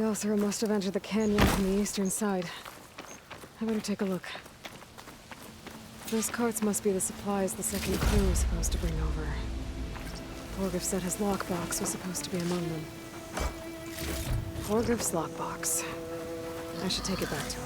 Othra must have entered the canyon from the eastern side. I better take a look. Those carts must be the supplies the second crew was supposed to bring over. Orgriff said his lockbox was supposed to be among them. Orgriff's lockbox. I should take it back to him.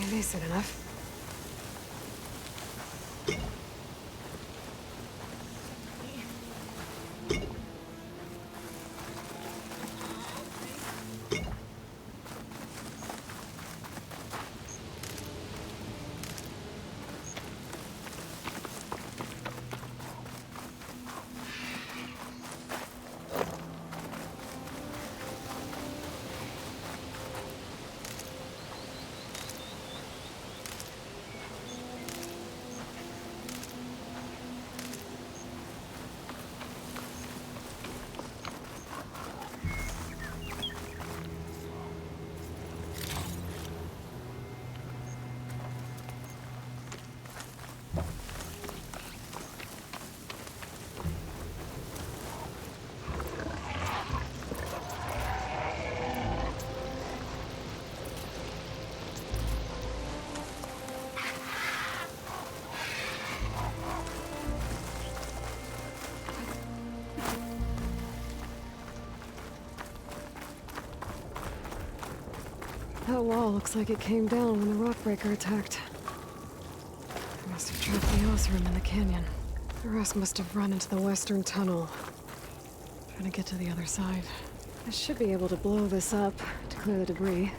Decent enough. That wall looks like it came down when the rockbreaker attacked. They must have trapped the Othram in the canyon. The rest must have run into the western tunnel, trying to get to the other side. I should be able to blow this up to clear the debris.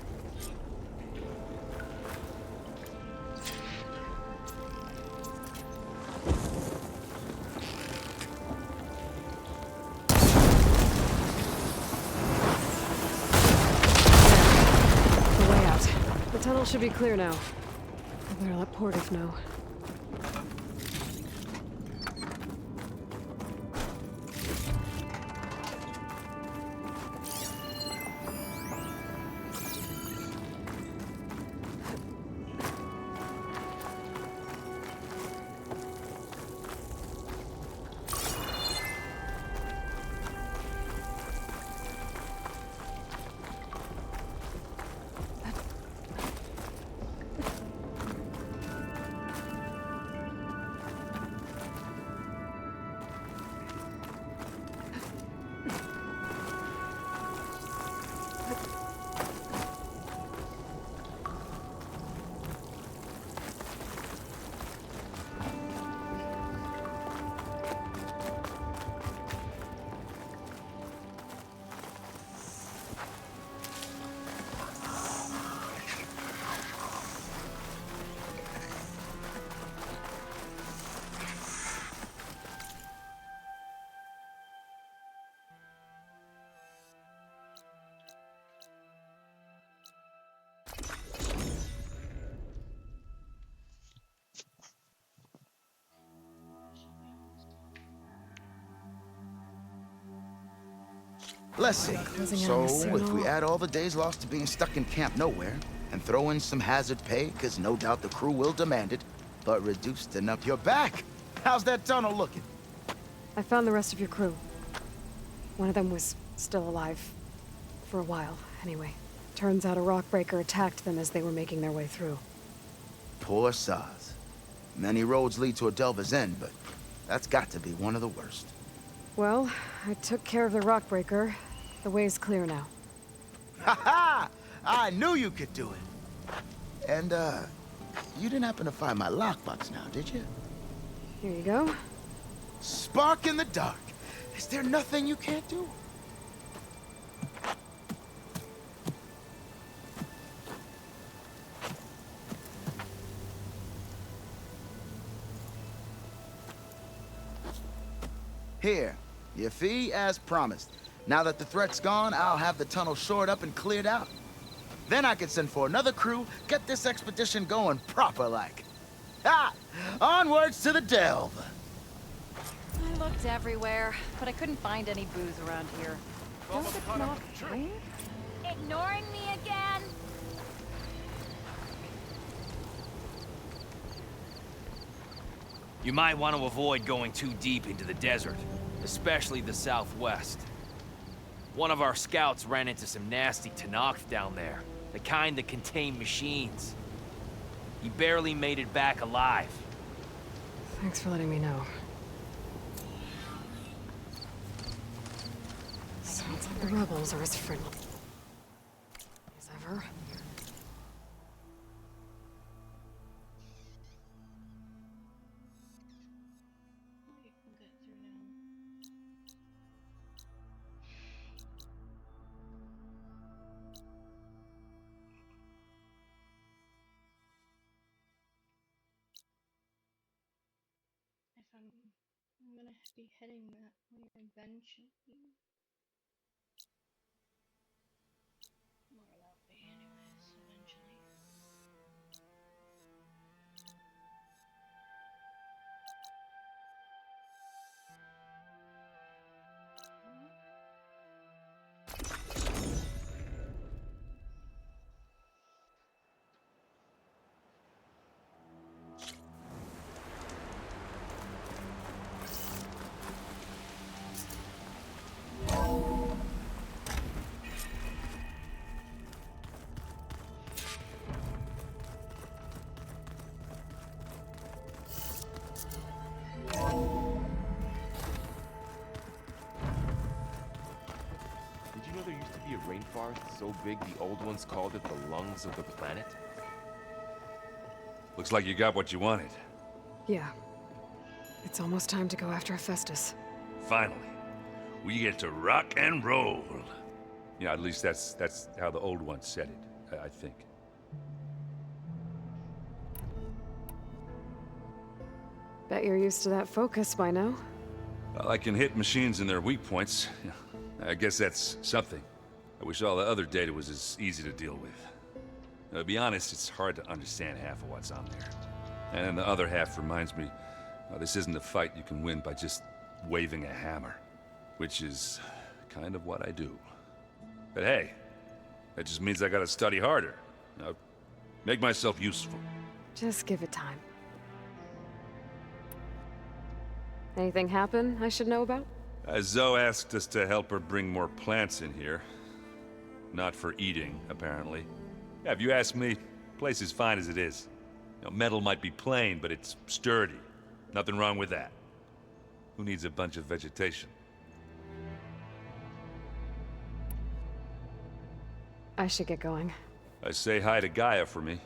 Should be clear now. I better let Portiff know. Let's see. So, if we add all the days lost to being stuck in Camp Nowhere, and throw in some hazard pay, because no doubt the crew will demand it, but reduced enough your back. How's that tunnel looking? I found the rest of your crew. One of them was still alive. For a while, anyway. Turns out a rockbreaker attacked them as they were making their way through. Poor Saz. Many roads lead to a Delver's End, but that's got to be one of the worst. Well, I took care of the rockbreaker. The way's clear now. Ha-ha! I knew you could do it. And, you didn't happen to find my lockbox now, did you? Here you go. Spark in the dark. Is there nothing you can't do? Here, your fee as promised. Now that the threat's gone, I'll have the tunnel shored up and cleared out. Then I can send for another crew, get this expedition going proper-like. Ah! Onwards to the delve! I looked everywhere, but I couldn't find any booze around here. Does it not rain? Ignoring me again? You might want to avoid going too deep into the desert, especially the southwest. One of our scouts ran into some nasty Tenakth down there, the kind that contain machines. He barely made it back alive. Thanks for letting me know. Sounds like the rebels are as friendly as ever. Wait, we'll get through now. If I'm gonna be heading that way eventually. More that way anyways, eventually. Did you know there used to be a rainforest so big the old ones called it the lungs of the planet? Looks like you got what you wanted. Yeah. It's almost time to go after Hephaestus. Finally. We get to rock and roll. Yeah, at least that's how the old ones said it, I think. Bet you're used to that focus by now. Well, I can hit machines in their weak points. I guess that's something. I wish all the other data was as easy to deal with. To be honest, it's hard to understand half of what's on there. And then the other half reminds me, this isn't a fight you can win by just waving a hammer. Which is kind of what I do. But hey, that just means I gotta study harder. Make myself useful. Just give it time. Anything happen I should know about? Zoe asked us to help her bring more plants in here. Not for eating, apparently. Yeah, if you ask me, the place is fine as it is. Metal might be plain, but it's sturdy. Nothing wrong with that. Who needs a bunch of vegetation? I should get going. Say hi to Gaia for me.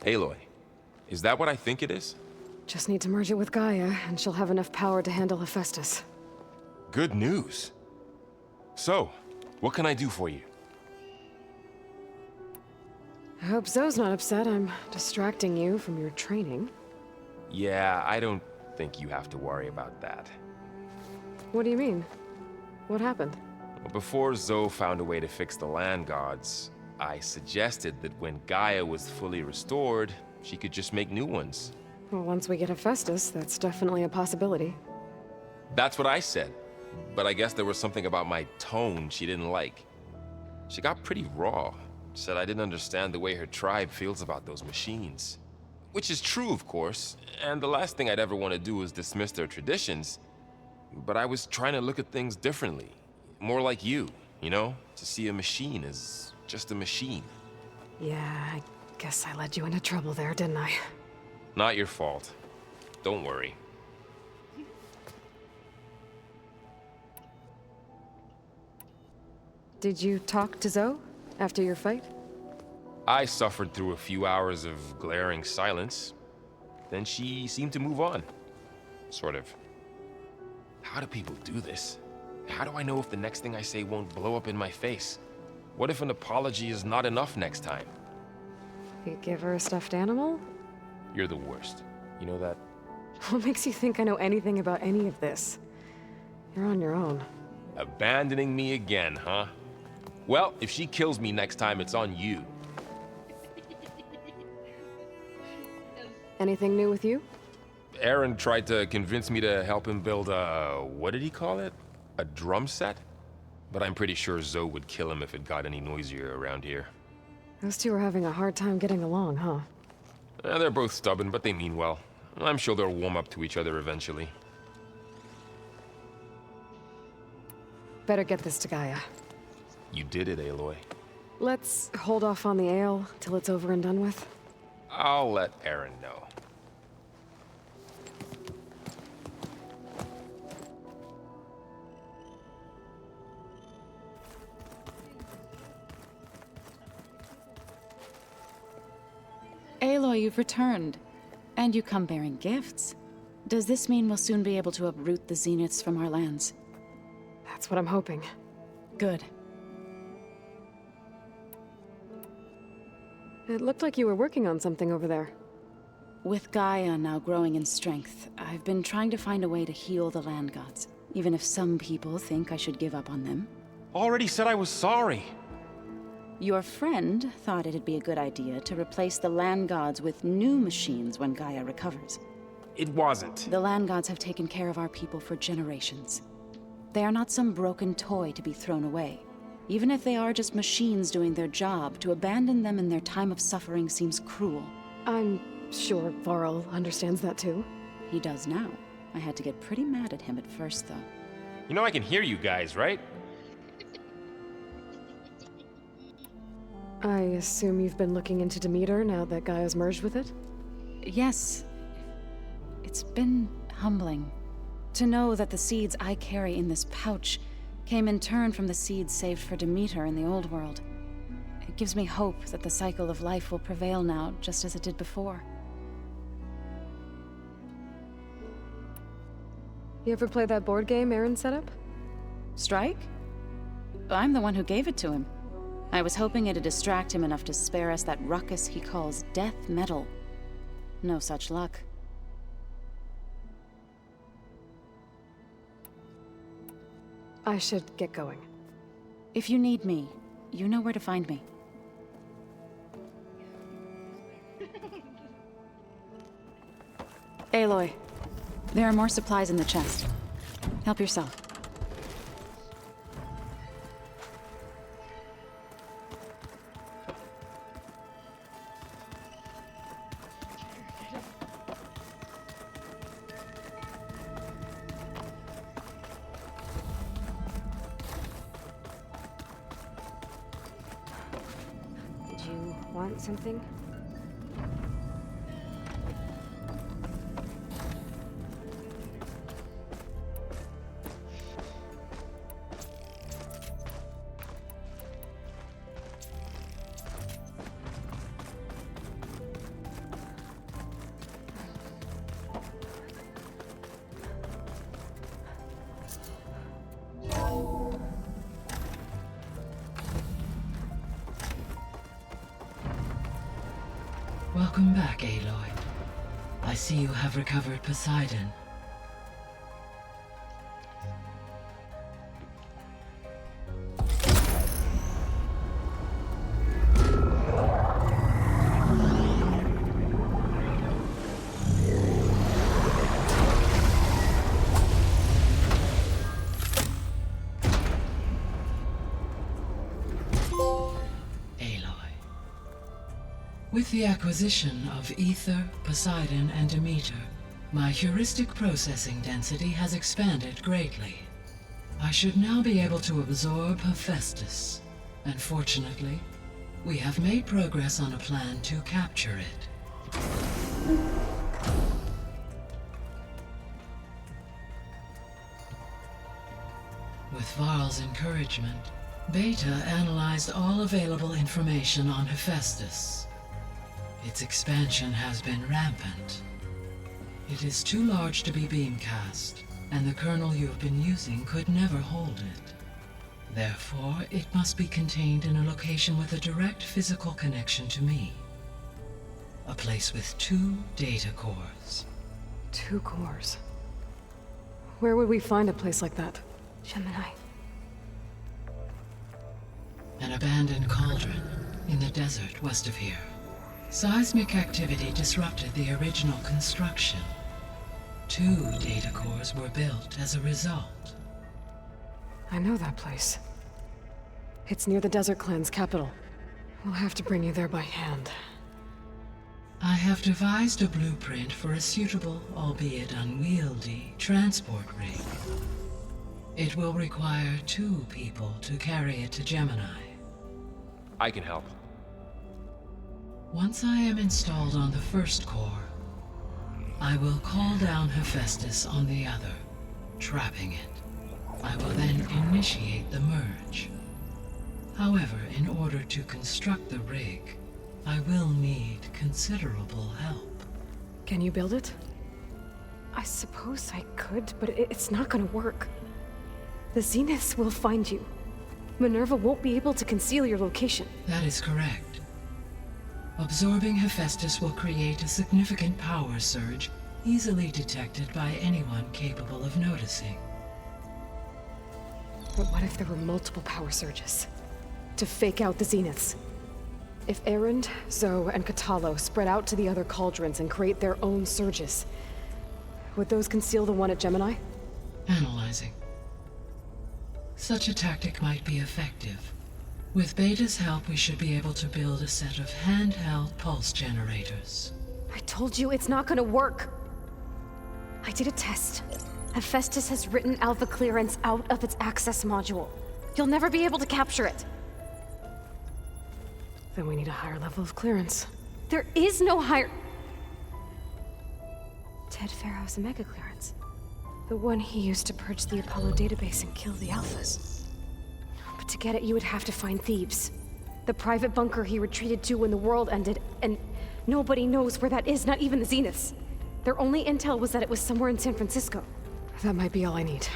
Aloy, is that what I think it is? Just need to merge it with Gaia, and she'll have enough power to handle Hephaestus. Good news. So, what can I do for you? I hope Zoe's not upset I'm distracting you from your training. Yeah, I don't think you have to worry about that. What do you mean? What happened? Before Zoe found a way to fix the land gods, I suggested that when Gaia was fully restored, she could just make new ones. Well, once we get Hephaestus, that's definitely a possibility. That's what I said, but I guess there was something about my tone she didn't like. She got pretty raw, said I didn't understand the way her tribe feels about those machines. Which is true, of course, and the last thing I'd ever want to do is dismiss their traditions. But I was trying to look at things differently. More like you know? To see a machine as just a machine. Yeah, I guess I led you into trouble there, didn't I? Not your fault. Don't worry. Did you talk to Zoe after your fight? I suffered through a few hours of glaring silence. Then she seemed to move on. Sort of. How do people do this? How do I know if the next thing I say won't blow up in my face? What if an apology is not enough next time? You give her a stuffed animal? You're the worst. You know that? What makes you think I know anything about any of this? You're on your own. Abandoning me again, huh? Well, if she kills me next time, it's on you. Anything new with you? Aaron tried to convince me to help him build a... what did he call it? A drum set? But I'm pretty sure Zoe would kill him if it got any noisier around here. Those two are having a hard time getting along, huh? They're both stubborn, but they mean well. I'm sure they'll warm up to each other eventually. Better get this to Gaia. You did it, Aloy. Let's hold off on the ale till it's over and done with. I'll let Aaron know. Aloy, you've returned. And you come bearing gifts. Does this mean we'll soon be able to uproot the Zeniths from our lands? That's what I'm hoping. Good. It looked like you were working on something over there. With Gaia now growing in strength, I've been trying to find a way to heal the land gods, even if some people think I should give up on them. Already said I was sorry. Your friend thought it'd be a good idea to replace the land gods with new machines when Gaia recovers. It wasn't. The land gods have taken care of our people for generations. They are not some broken toy to be thrown away. Even if they are just machines doing their job, to abandon them in their time of suffering seems cruel. I'm sure Varl understands that too. He does now. I had to get pretty mad at him at first, though. You know I can hear you guys, right? I assume you've been looking into Demeter now that Gaia's merged with it? Yes. It's been humbling to know that the seeds I carry in this pouch came in turn from the seeds saved for Demeter in the old world. It gives me hope that the cycle of life will prevail now, just as it did before. You ever play that board game Aaron set up? Strike? I'm the one who gave it to him. I was hoping it'd distract him enough to spare us that ruckus he calls death metal. No such luck. I should get going. If you need me, you know where to find me. Aloy, there are more supplies in the chest. Help yourself. Did you want something? Welcome back, Aloy. I see you have recovered Poseidon. With the acquisition of Ether, Poseidon, and Demeter, my heuristic processing density has expanded greatly. I should now be able to absorb Hephaestus, and fortunately, we have made progress on a plan to capture it. With Varl's encouragement, Beta analyzed all available information on Hephaestus. Its expansion has been rampant. It is too large to be beamcast, and the kernel you've been using could never hold it. Therefore, it must be contained in a location with a direct physical connection to me. A place with 2 data cores. 2 cores. Where would we find a place like that? Gemini. An abandoned cauldron in the desert west of here. Seismic activity disrupted the original construction. 2 data cores were built as a result. I know that place. It's near the Desert Clan's capital. We'll have to bring you there by hand. I have devised a blueprint for a suitable, albeit unwieldy, transport rig. It will require 2 people to carry it to Gemini. I can help. Once I am installed on the first core, I will call down Hephaestus on the other, trapping it. I will then initiate the merge. However, in order to construct the rig, I will need considerable help. Can you build it? I suppose I could, but it's not gonna work. The Zeniths will find you. Minerva won't be able to conceal your location. That is correct. Absorbing Hephaestus will create a significant power surge, easily detected by anyone capable of noticing. But what if there were multiple power surges? To fake out the Zeniths? If Erend, Zoe, and Katalo spread out to the other cauldrons and create their own surges, would those conceal the one at Gemini? Analyzing. Such a tactic might be effective. With Beta's help, we should be able to build a set of handheld pulse generators. I told you it's not gonna work! I did a test. Hephaestus has written Alpha clearance out of its access module. You'll never be able to capture it. Then we need a higher level of clearance. There is no higher... Ted Pharaoh's Omega clearance. The one he used to purge the Apollo database and kill the Alphas. But to get it, you would have to find Thebes. The private bunker he retreated to when the world ended, and nobody knows where that is, not even the Zeniths. Their only intel was that it was somewhere in San Francisco. That might be all I need.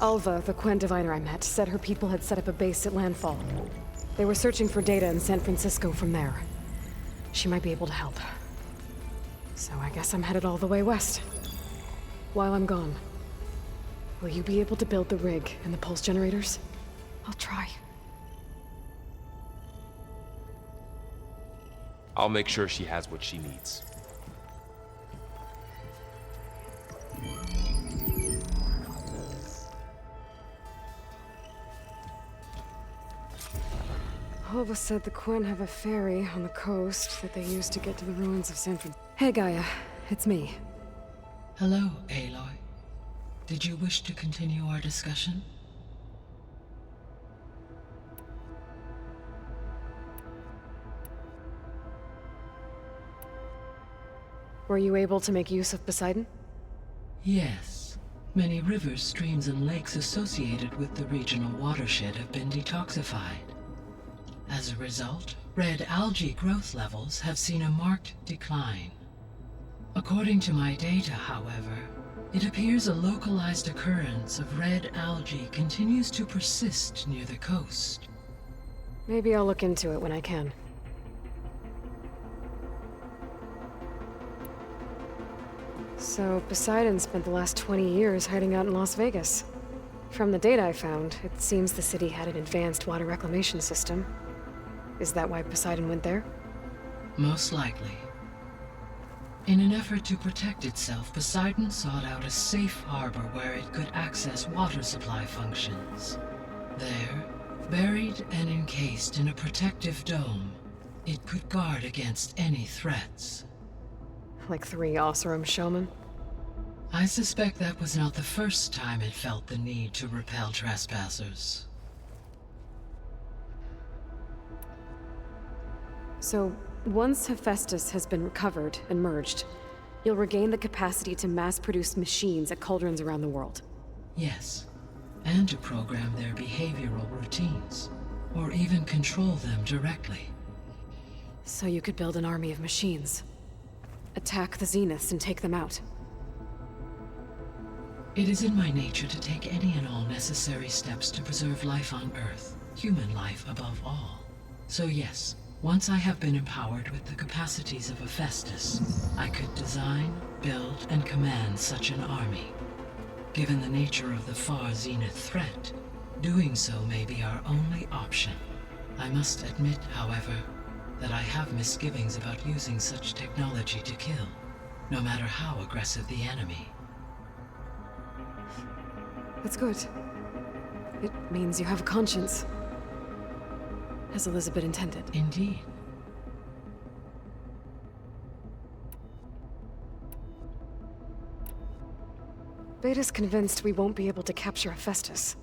Alva, the Quen diviner I met, said her people had set up a base at landfall. They were searching for data in San Francisco from there. She might be able to help. So I guess I'm headed all the way west. While I'm gone, will you be able to build the rig and the pulse generators? I'll try. I'll make sure she has what she needs. Alva said the Quen have a ferry on the coast that they use to get to the ruins of San Francisco. Hey, Gaia. It's me. Hello, Aloy. Did you wish to continue our discussion? Were you able to make use of Poseidon? Yes. Many rivers, streams, and lakes associated with the regional watershed have been detoxified. As a result, red algae growth levels have seen a marked decline. According to my data, however, it appears a localized occurrence of red algae continues to persist near the coast. Maybe I'll look into it when I can. So, Poseidon spent the last 20 years hiding out in Las Vegas. From the data I found, it seems the city had an advanced water reclamation system. Is that why Poseidon went there? Most likely. In an effort to protect itself, Poseidon sought out a safe harbor where it could access water supply functions. There, buried and encased in a protective dome, it could guard against any threats. Like 3 Oseram showmen? I suspect that was not the first time it felt the need to repel trespassers. So, once Hephaestus has been recovered and merged, you'll regain the capacity to mass-produce machines at cauldrons around the world. Yes. and to program their behavioral routines, or even control them directly. So you could build an army of machines. Attack the Zeniths and take them out. It is in my nature to take any and all necessary steps to preserve life on Earth, human life above all. So yes, once I have been empowered with the capacities of Hephaestus, I could design, build, and command such an army. Given the nature of the far Zenith threat, doing so may be our only option. I must admit, however, that I have misgivings about using such technology to kill, no matter how aggressive the enemy. That's good. It means you have a conscience. As Elizabeth intended. Indeed. Beta's convinced we won't be able to capture Hephaestus.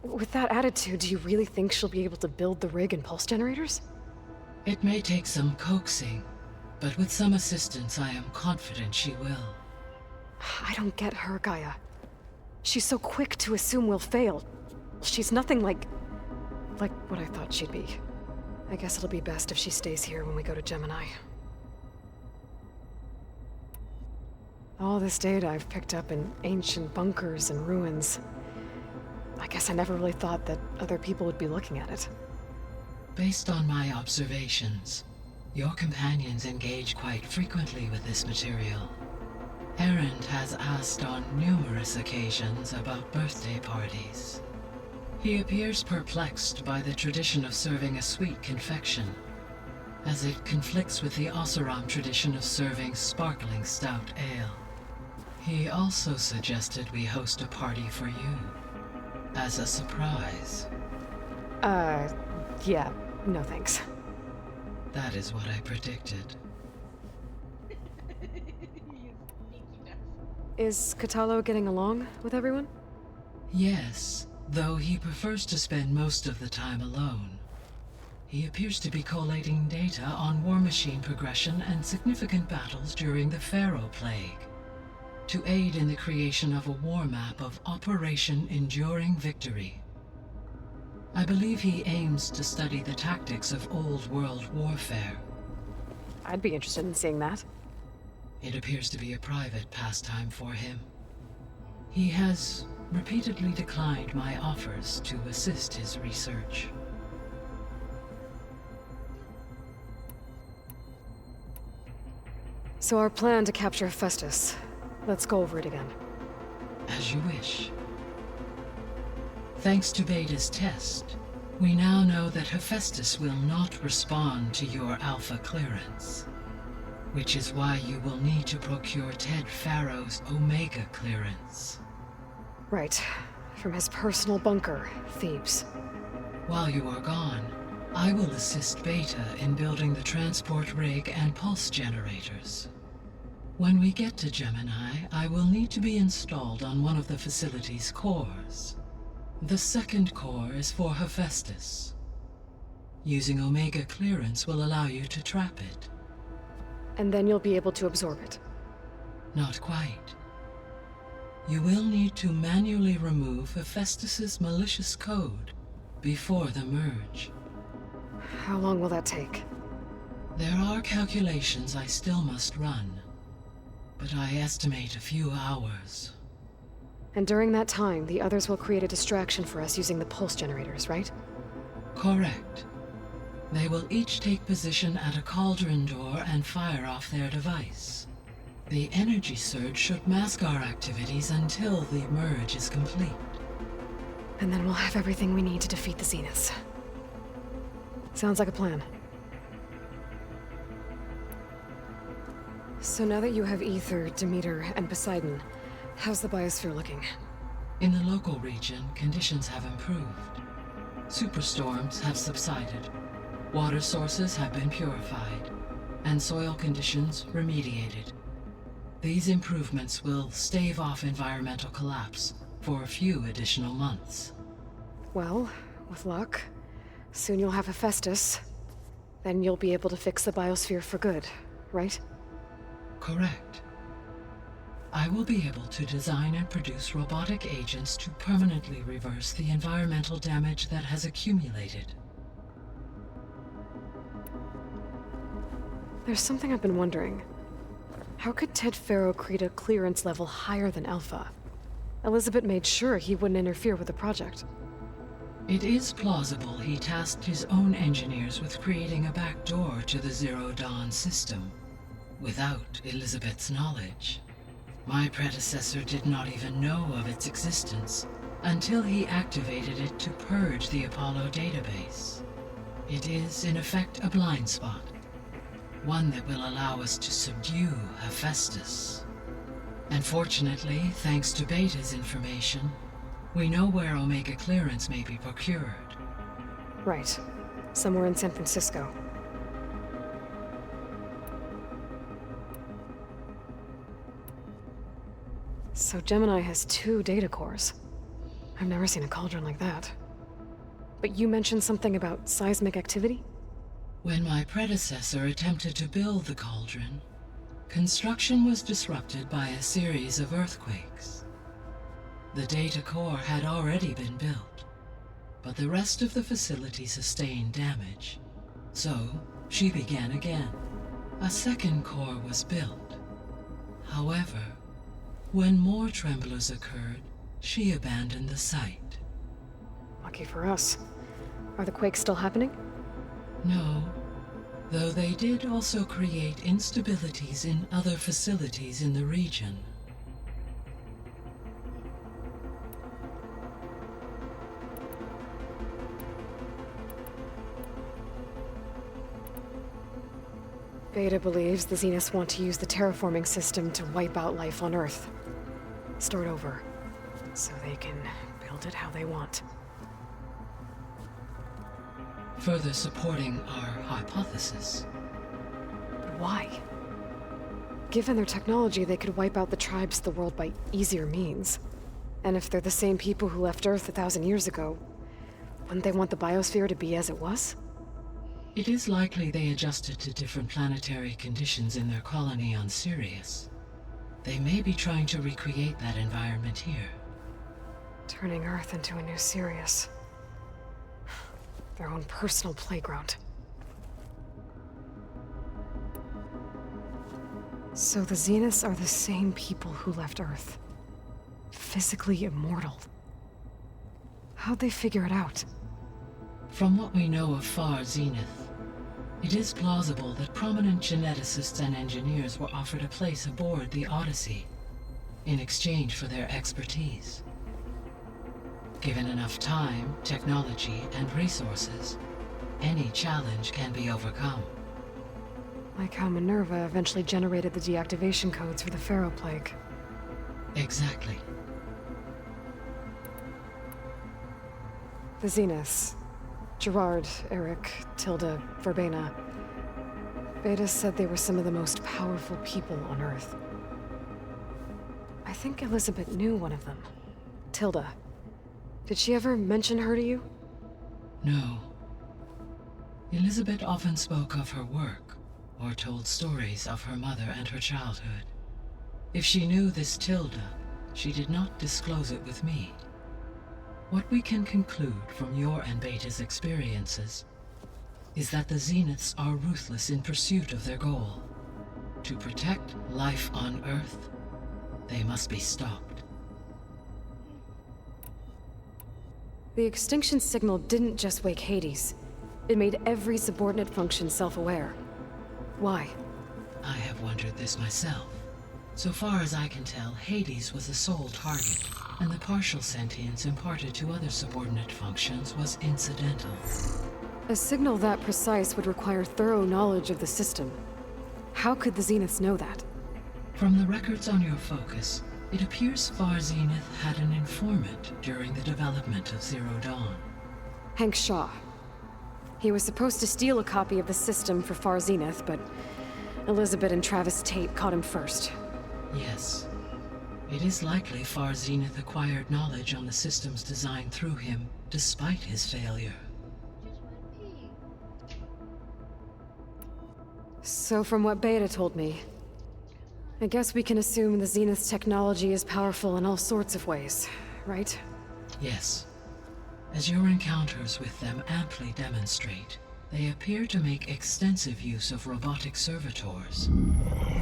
With that attitude, do you really think she'll be able to build the rig and pulse generators? It may take some coaxing, but with some assistance I am confident she will. I don't get her, Gaia. She's so quick to assume we'll fail. She's nothing like what I thought she'd be. I guess it'll be best if she stays here when we go to Gemini. All this data I've picked up in ancient bunkers and ruins. I guess I never really thought that other people would be looking at it. Based on my observations, your companions engage quite frequently with this material. Erend has asked on numerous occasions about birthday parties. He appears perplexed by the tradition of serving a sweet confection, as it conflicts with the Oseram tradition of serving sparkling stout ale. He also suggested we host a party for you, as a surprise. Yeah, no thanks. That is what I predicted. Is Katalo getting along with everyone? Yes, though he prefers to spend most of the time alone. He appears to be collating data on war machine progression and significant battles during the Pharaoh Plague, to aid in the creation of a war map of Operation Enduring Victory. I believe he aims to study the tactics of Old World warfare. I'd be interested in seeing that. It appears to be a private pastime for him. He has repeatedly declined my offers to assist his research. So our plan to capture Hephaestus. Let's go over it again. As you wish. Thanks to Beta's test, we now know that Hephaestus will not respond to your Alpha clearance, which is why you will need to procure Ted Pharaoh's Omega clearance. Right. From his personal bunker, Thebes. While you are gone, I will assist Beta in building the transport rig and pulse generators. When we get to Gemini, I will need to be installed on one of the facility's cores. The second core is for Hephaestus. Using Omega clearance will allow you to trap it. And then you'll be able to absorb it. Not quite. You will need to manually remove Hephaestus's malicious code before the merge. How long will that take? There are calculations I still must run, but I estimate a few hours. And during that time, the others will create a distraction for us using the pulse generators, right? Correct. They will each take position at a cauldron door and fire off their device. The energy surge should mask our activities until the merge is complete. And then we'll have everything we need to defeat the Zeniths. Sounds like a plan. So now that you have Ether, Demeter, and Poseidon, how's the biosphere looking? In the local region, conditions have improved. Superstorms have subsided. Water sources have been purified, and soil conditions remediated. These improvements will stave off environmental collapse for a few additional months. Well, with luck, soon you'll have Hephaestus. Then you'll be able to fix the biosphere for good, right? Correct. I will be able to design and produce robotic agents to permanently reverse the environmental damage that has accumulated. There's something I've been wondering. How could Ted Faro create a clearance level higher than Alpha? Elizabeth made sure he wouldn't interfere with the project. It is plausible he tasked his own engineers with creating a back door to the Zero Dawn system, without Elizabeth's knowledge. My predecessor did not even know of its existence until he activated it to purge the Apollo database. It is, in effect, a blind spot, one that will allow us to subdue Hephaestus. And fortunately, thanks to Beta's information, we know where Omega clearance may be procured. Right. Somewhere in San Francisco. So Gemini has 2 data cores. I've never seen a cauldron like that. But you mentioned something about seismic activity? When my predecessor attempted to build the cauldron, construction was disrupted by a series of earthquakes. The data core had already been built, but the rest of the facility sustained damage. So, she began again. A second core was built. However, when more tremblers occurred, she abandoned the site. Lucky for us. Are the quakes still happening? No, though they did also create instabilities in other facilities in the region. Beta believes the Zeniths want to use the terraforming system to wipe out life on Earth. Start over, so they can build it how they want. Further supporting our hypothesis. But why? Given their technology, they could wipe out the tribes of the world by easier means. And if they're the same people who left Earth 1,000 years ago, wouldn't they want the biosphere to be as it was? It is likely they adjusted to different planetary conditions in their colony on Sirius. They may be trying to recreate that environment here. Turning Earth into a new Sirius. Their own personal playground. So the Zeniths are the same people who left Earth. Physically immortal. How'd they figure it out? From what we know of Far Zenith, it is plausible that prominent geneticists and engineers were offered a place aboard the Odyssey in exchange for their expertise. Given enough time, technology, and resources, any challenge can be overcome. Like how Minerva eventually generated the deactivation codes for the Pharaoh Plague. Exactly. The Zeniths. Gerard, Eric, Tilda, Verbena. Beta said they were some of the most powerful people on Earth. I think Elizabeth knew one of them. Tilda. Did she ever mention her to you? No. Elizabeth often spoke of her work, or told stories of her mother and her childhood. If she knew this Tilda, she did not disclose it with me. What we can conclude from your and Beta's experiences is that the Zeniths are ruthless in pursuit of their goal. To protect life on Earth, they must be stopped. The extinction signal didn't just wake Hades. It made every subordinate function self-aware. Why? I have wondered this myself. So far as I can tell, Hades was the sole target, and the partial sentience imparted to other subordinate functions was incidental. A signal that precise would require thorough knowledge of the system. How could the Zeniths know that? From the records on your focus, it appears Far Zenith had an informant during the development of Zero Dawn. Hank Shaw. He was supposed to steal a copy of the system for Far Zenith, but Elizabeth and Travis Tate caught him first. Yes. It is likely Far Zenith acquired knowledge on the systems designed through him, despite his failure. So from what Beta told me, I guess we can assume the Zenith's technology is powerful in all sorts of ways, right? Yes. As your encounters with them amply demonstrate, they appear to make extensive use of robotic servitors.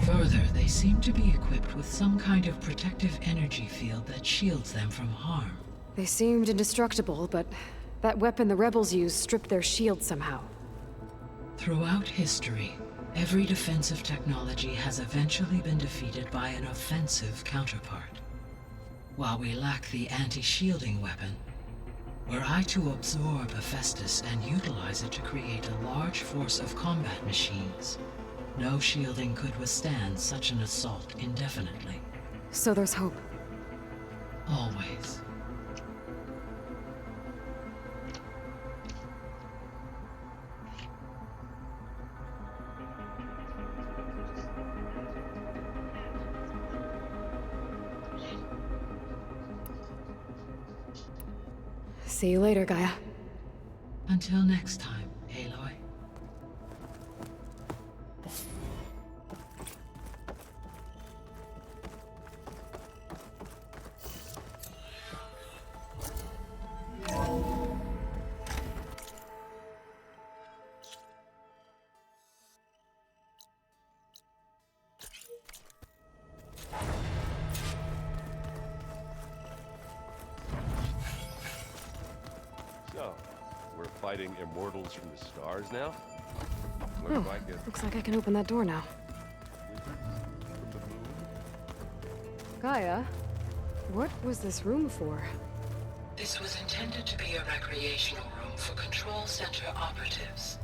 Further, they seem to be equipped with some kind of protective energy field that shields them from harm. They seemed indestructible, but that weapon the rebels used stripped their shield somehow. Throughout history, every defensive technology has eventually been defeated by an offensive counterpart. While we lack the anti-shielding weapon, were I to absorb Hephaestus and utilize it to create a large force of combat machines, no shielding could withstand such an assault indefinitely. So there's hope. Always. See you later, Gaia. Until next time, Aloy. So, we're fighting immortals from the stars now? Oh, looks like I can open that door now. Gaia, what was this room for? This was intended to be a recreational room for Control Center operatives.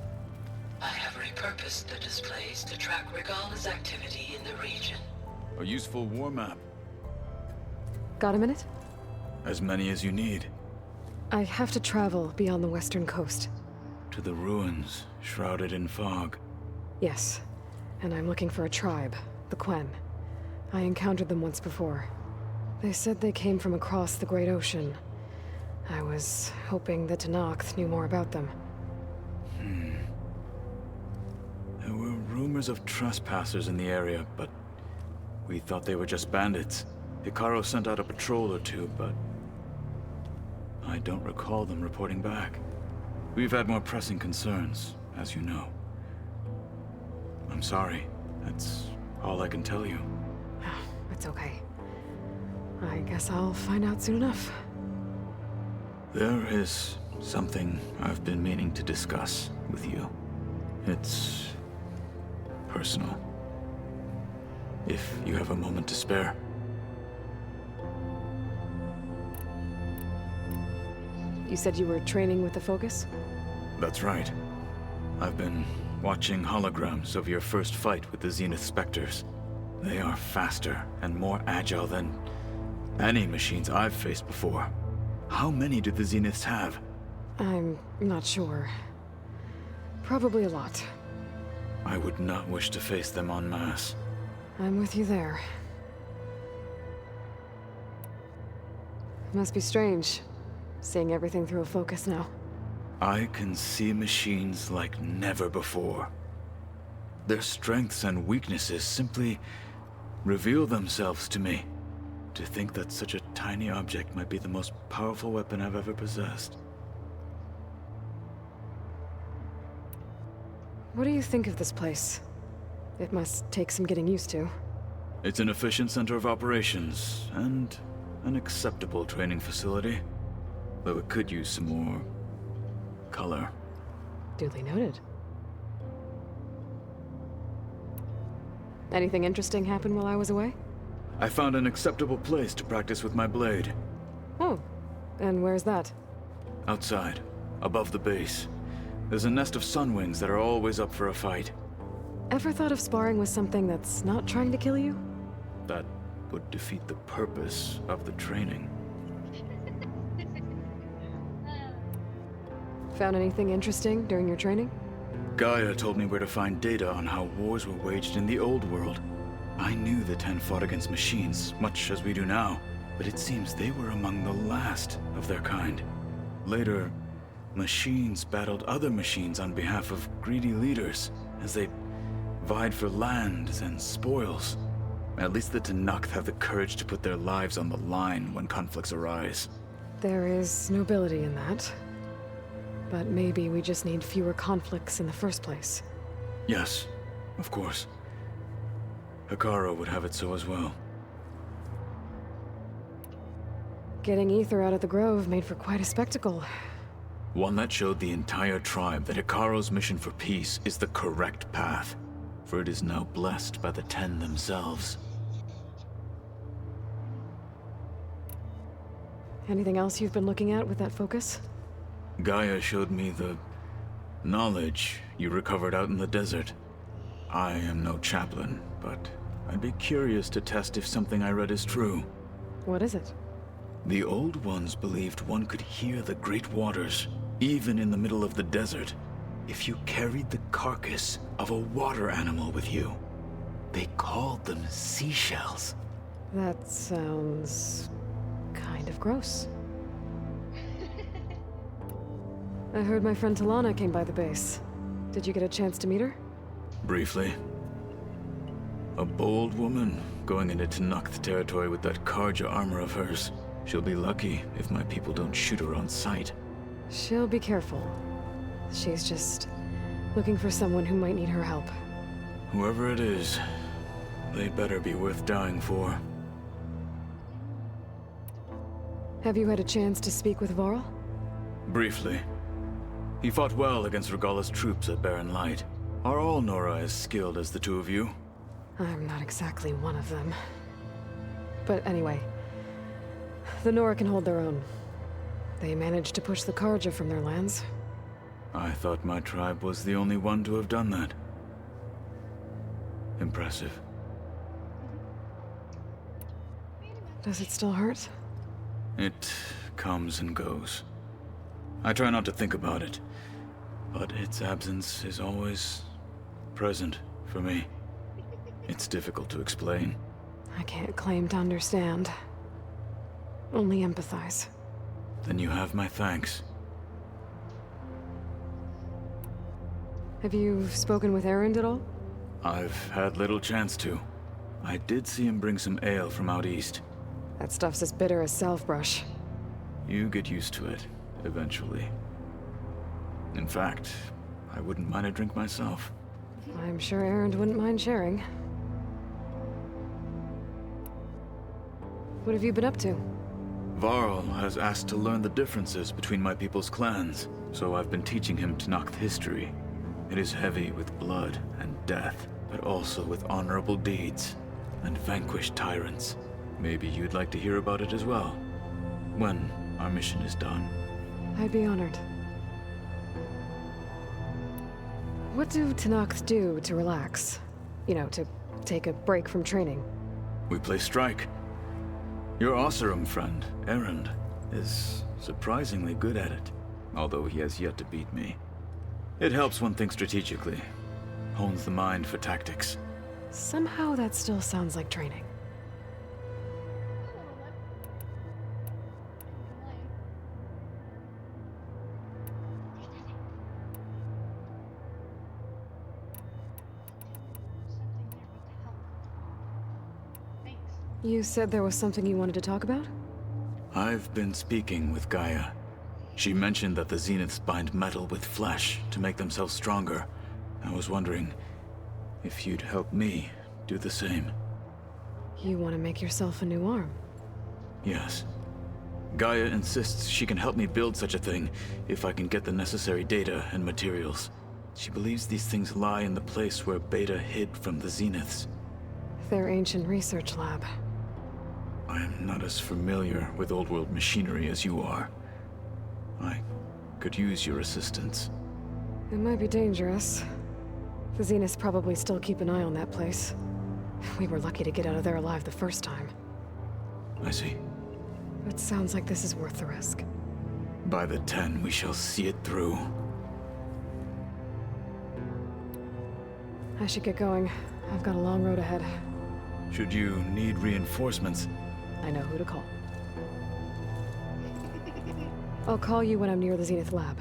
I have repurposed the displays to track Regala's activity in the region. A useful war map. Got a minute? As many as you need. I have to travel beyond the western coast. To the ruins, shrouded in fog. Yes, and I'm looking for a tribe, the Quen. I encountered them once before. They said they came from across the Great Ocean. I was hoping that Tenakth knew more about them. There were rumors of trespassers in the area, but we thought they were just bandits. Hikaru sent out a patrol or two, but I don't recall them reporting back. We've had more pressing concerns, as you know. I'm sorry. That's all I can tell you. It's okay. I guess I'll find out soon enough. There is something I've been meaning to discuss with you. It's personal. If you have a moment to spare. You said you were training with the Focus? That's right. I've been watching holograms of your first fight with the Zenith Spectres. They are faster and more agile than any machines I've faced before. How many do the Zeniths have? I'm not sure. Probably a lot. I would not wish to face them en masse. I'm with you there. Must be strange, seeing everything through a Focus now. I can see machines like never before. Their strengths and weaknesses simply reveal themselves to me. To think that such a tiny object might be the most powerful weapon I've ever possessed. What do you think of this place? It must take some getting used to. It's an efficient center of operations, and an acceptable training facility. Though it could use some more color. Duly noted. Anything interesting happen while I was away? I found an acceptable place to practice with my blade. Oh, and where's that? Outside, above the base. There's a nest of sunwings that are always up for a fight. Ever thought of sparring with something that's not trying to kill you? That would defeat the purpose of the training. Found anything interesting during your training? Gaia told me where to find data on how wars were waged in the old world. I knew the Ten fought against machines, much as we do now, but it seems they were among the last of their kind. Later, machines battled other machines on behalf of greedy leaders, as they vied for lands and spoils. At least the Tenakth have the courage to put their lives on the line when conflicts arise. There is nobility in that. But maybe we just need fewer conflicts in the first place. Yes, of course. Hekarro would have it so as well. Getting Ether out of the Grove made for quite a spectacle. One that showed the entire tribe that Hekarro's mission for peace is the correct path, for it is now blessed by the Ten themselves. Anything else you've been looking at with that focus? Gaia showed me the knowledge you recovered out in the desert. I am no chaplain, but I'd be curious to test if something I read is true. What is it? The Old Ones believed one could hear the great waters, even in the middle of the desert, if you carried the carcass of a water animal with you. They called them seashells. That sounds kind of gross. I heard my friend Talana came by the base. Did you get a chance to meet her? Briefly. A bold woman going into Tenakth territory with that Karja armor of hers. She'll be lucky if my people don't shoot her on sight. She'll be careful. She's just looking for someone who might need her help. Whoever it is, they better be worth dying for. Have you had a chance to speak with Varl? Briefly. He fought well against Regalla's troops at Barren Light. Are all Nora as skilled as the two of you? I'm not exactly one of them. But anyway, the Nora can hold their own. They managed to push the Karja from their lands. I thought my tribe was the only one to have done that. Impressive. Does it still hurt? It comes and goes. I try not to think about it, but its absence is always present for me. It's difficult to explain. I can't claim to understand. Only empathize. Then you have my thanks. Have you spoken with Erend at all? I've had little chance to. I did see him bring some ale from out east. That stuff's as bitter as salve-brush. You get used to it, eventually. In fact, I wouldn't mind a drink myself. I'm sure Erend wouldn't mind sharing. What have you been up to? Varl has asked to learn the differences between my people's clans, so I've been teaching him Tenakth history. It is heavy with blood and death, but also with honorable deeds and vanquished tyrants. Maybe you'd like to hear about it as well, when our mission is done. I'd be honored. What do Tenakth do to relax? You know, to take a break from training? We play strike. Your Oseram friend, Erend, is surprisingly good at it, although he has yet to beat me. It helps one think strategically, hones the mind for tactics. Somehow that still sounds like training. You said there was something you wanted to talk about? I've been speaking with Gaia. She mentioned that the Zeniths bind metal with flesh to make themselves stronger. I was wondering if you'd help me do the same. You want to make yourself a new arm? Yes. Gaia insists she can help me build such a thing if I can get the necessary data and materials. She believes these things lie in the place where Beta hid from the Zeniths. Their ancient research lab. I am not as familiar with old world machinery as you are. I could use your assistance. It might be dangerous. The Zeniths probably still keep an eye on that place. We were lucky to get out of there alive the first time. I see. It sounds like this is worth the risk. By the 10, we shall see it through. I should get going. I've got a long road ahead. Should you need reinforcements, I know who to call. I'll call you when I'm near the Zenith lab.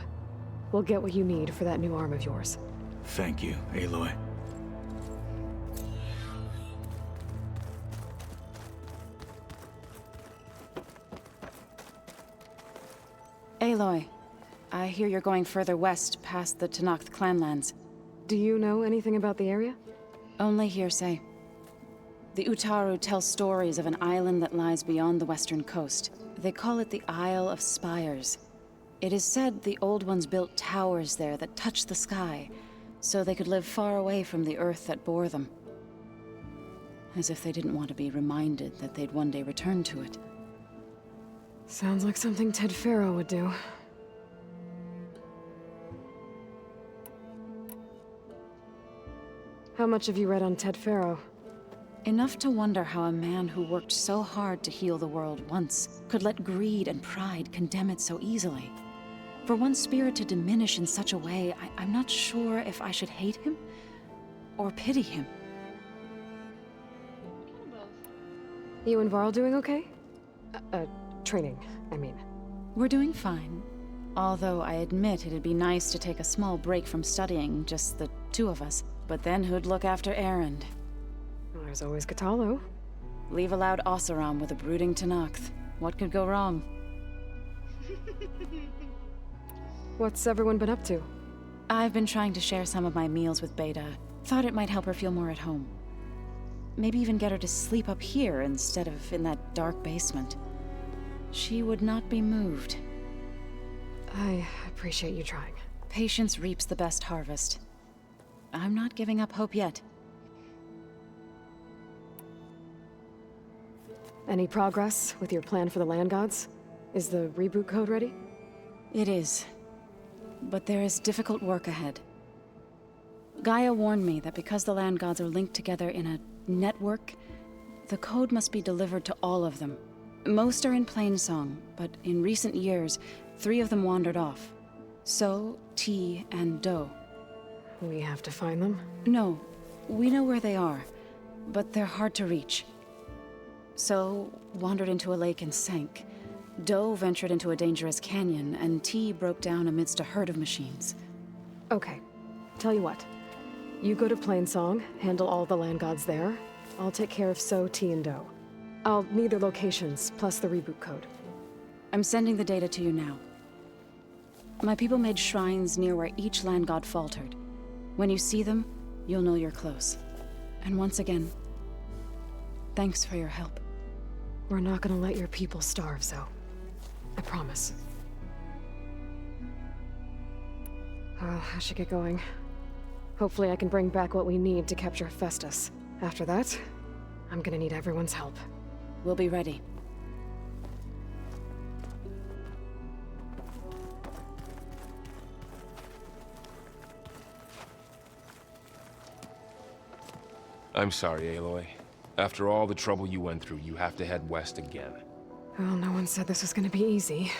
We'll get what you need for that new arm of yours. thank you, Aloy. Aloy, I hear you're going further west past the Tenakth clanlands. Do you know anything about the area? Only hearsay. The Utaru tell stories of an island that lies beyond the western coast. They call it the Isle of Spires. It is said the Old Ones built towers there that touch the sky, so they could live far away from the earth that bore them. As if they didn't want to be reminded that they'd one day return to it. Sounds like something Ted Faro would do. How much have you read on Ted Faro? Enough to wonder how a man who worked so hard to heal the world once could let greed and pride condemn it so easily. For one spirit to diminish in such a way, I'm not sure if I should hate him or pity him. Kind of both. You and Varl doing okay? Training, I mean. We're doing fine. Although I admit it'd be nice to take a small break from studying, just the two of us. But then who'd look after Erend? Well, there's always Katalo. Leave a loud Oseram with a brooding Tenakth. What could go wrong? What's everyone been up to? I've been trying to share some of my meals with Beta. Thought it might help her feel more at home. Maybe even get her to sleep up here instead of in that dark basement. She would not be moved. I appreciate you trying. Patience reaps the best harvest. I'm not giving up hope yet. Any progress with your plan for the land gods? Is the reboot code ready? It is. But there is difficult work ahead. Gaia warned me that because the land gods are linked together in a network, the code must be delivered to all of them. Most are in Plainsong, but in recent years, 3 of them wandered off. So, T, and Do. We have to find them? No, we know where they are, but they're hard to reach. So, wandered into a lake and sank. Do ventured into a dangerous canyon, and T broke down amidst a herd of machines. Okay. Tell you what. You go to Plainsong, handle all the land gods there. I'll take care of So, T, and Do. I'll need their locations, plus the reboot code. I'm sending the data to you now. My people made shrines near where each land god faltered. When you see them, you'll know you're close. And once again, thanks for your help. We're not gonna let your people starve, Zo. I promise. Well, I should get going. Hopefully I can bring back what we need to capture Festus. After that, I'm gonna need everyone's help. We'll be ready. I'm sorry, Aloy. After all the trouble you went through, you have to head west again. Well, no one said this was gonna be easy.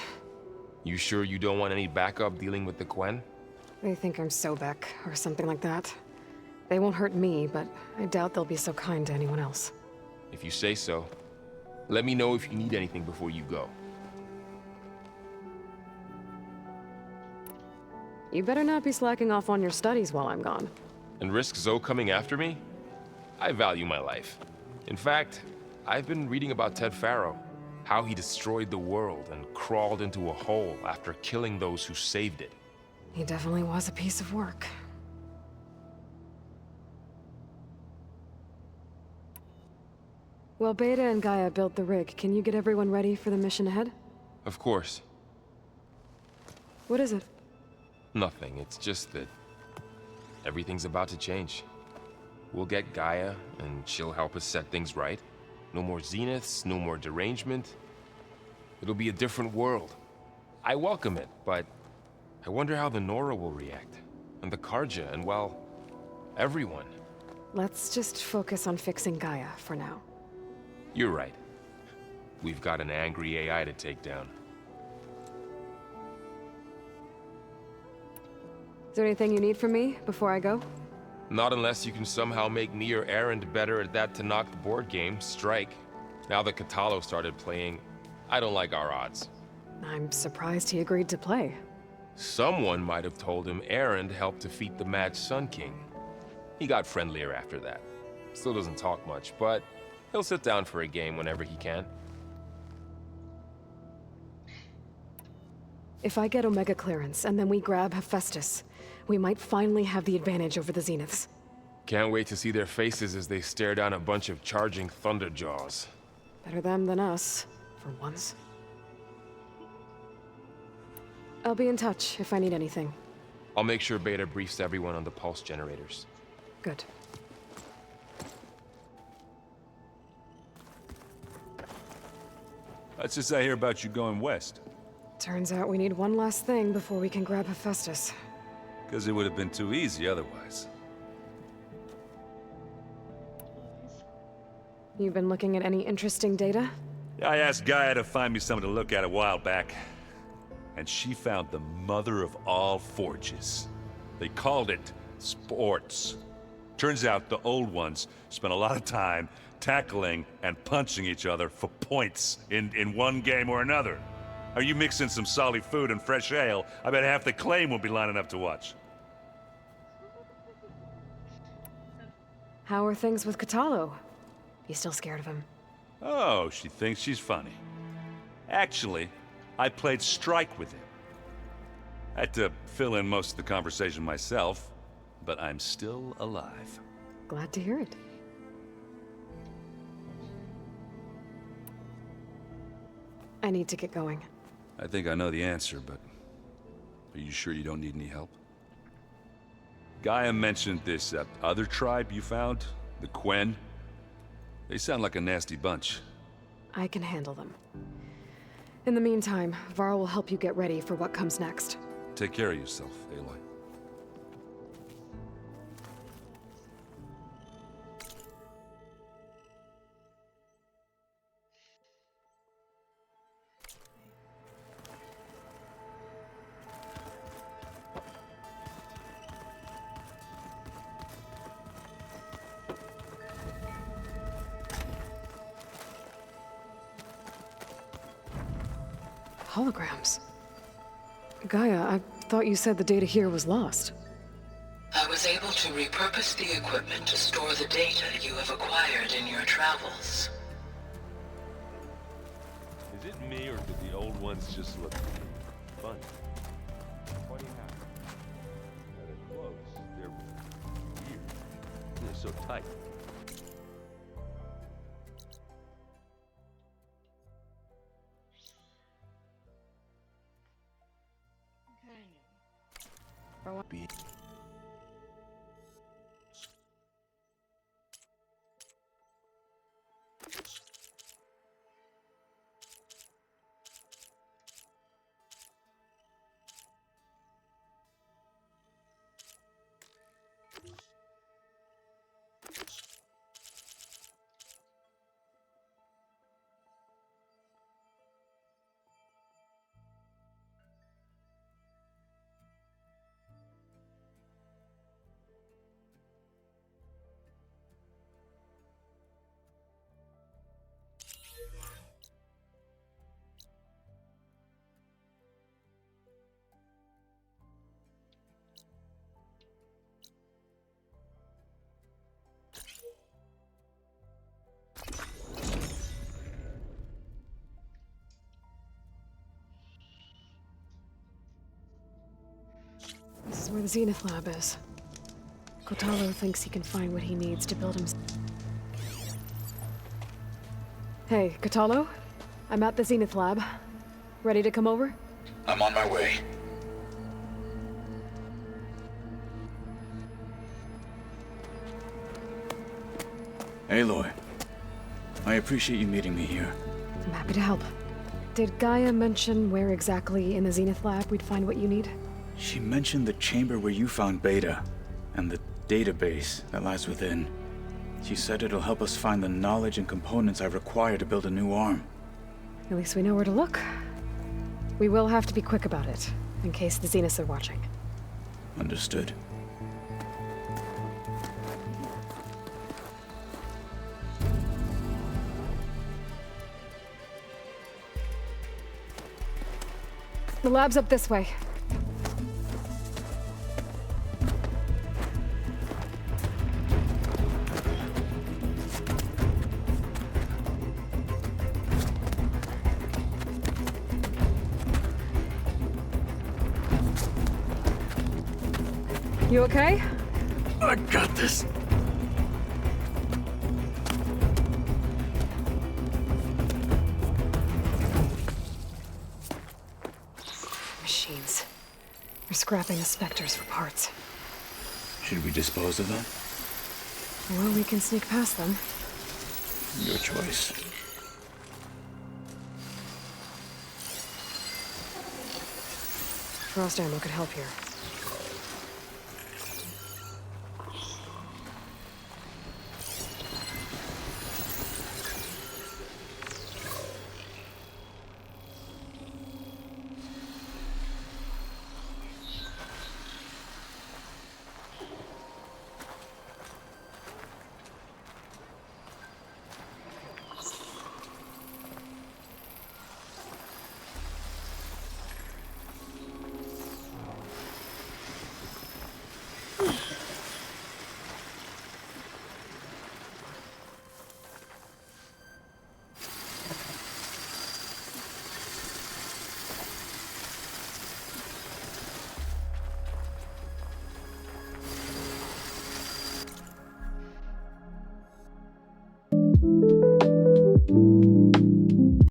You sure you don't want any backup dealing with the Quen? They think I'm Sobek, or something like that. They won't hurt me, but I doubt they'll be so kind to anyone else. If you say so. Let me know if you need anything before you go. You better not be slacking off on your studies while I'm gone. And risk Zo coming after me? I value my life. In fact, I've been reading about Ted Faro. How he destroyed the world and crawled into a hole after killing those who saved it. He definitely was a piece of work. Well, Beta and Gaia built the rig. Can you get everyone ready for the mission ahead? Of course. What is it? Nothing. It's just that everything's about to change. We'll get Gaia, and she'll help us set things right. No more zeniths, no more derangement. It'll be a different world. I welcome it, but I wonder how the Nora will react. And the Karja, and well, everyone. Let's just focus on fixing Gaia for now. You're right. We've got an angry AI to take down. Is there anything you need from me before I go? Not unless you can somehow make me or Erend better at that Tenakth board game, Strike. Now that Katalo started playing, I don't like our odds. I'm surprised he agreed to play. Someone might have told him Erend helped defeat the Mad Sun King. He got friendlier after that. Still doesn't talk much, but he'll sit down for a game whenever he can. If I get Omega clearance, and then we grab Hephaestus, we might finally have the advantage over the Zeniths. Can't wait to see their faces as they stare down a bunch of charging Thunderjaws. Better them than us, for once. I'll be in touch if I need anything. I'll make sure Beta briefs everyone on the pulse generators. Good. What's this I hear about you going west? Turns out we need one last thing before we can grab Hephaestus. Because it would have been too easy otherwise. You've been looking at any interesting data? I asked Gaia to find me something to look at a while back. And she found the mother of all forges. They called it sports. Turns out the old ones spent a lot of time tackling and punching each other for points in one game or another. Are you mixing some solid food and fresh ale? I bet half the claim will be lining up to watch. How are things with Katalo? You still scared of him? Oh, she thinks she's funny. Actually, I played strike with him. I had to fill in most of the conversation myself, but I'm still alive. Glad to hear it. I need to get going. I think I know the answer, but are you sure you don't need any help? Gaia mentioned this other tribe you found, the Quen. They sound like a nasty bunch. I can handle them. In the meantime, Varl will help you get ready for what comes next. Take care of yourself, Aloy. Holograms. Gaia, I thought you said the data here was lost. I was able to repurpose the equipment to store the data you have acquired in your travels. Is it me, or did the old ones just look funny? Funny how? They're close. They're weird. They're so tight. Be This is where the Zenith lab is. Kotaro thinks he can find what he needs to build him. Hey, Kotalo? I'm at the Zenith lab. Ready to come over? I'm on my way. Aloy, I appreciate you meeting me here. I'm happy to help. Did Gaia mention where exactly in the Zenith lab we'd find what you need? She mentioned the chamber where you found Beta, and the database that lies within. She said it'll help us find the knowledge and components I require to build a new arm. At least we know where to look. We will have to be quick about it, in case the Zeniths are watching. Understood. The lab's up this way. You okay? I got this. Machines. They're scrapping the Spectres for parts. Should we dispose of them? Well, we can sneak past them. Your choice. Frost ammo could help here.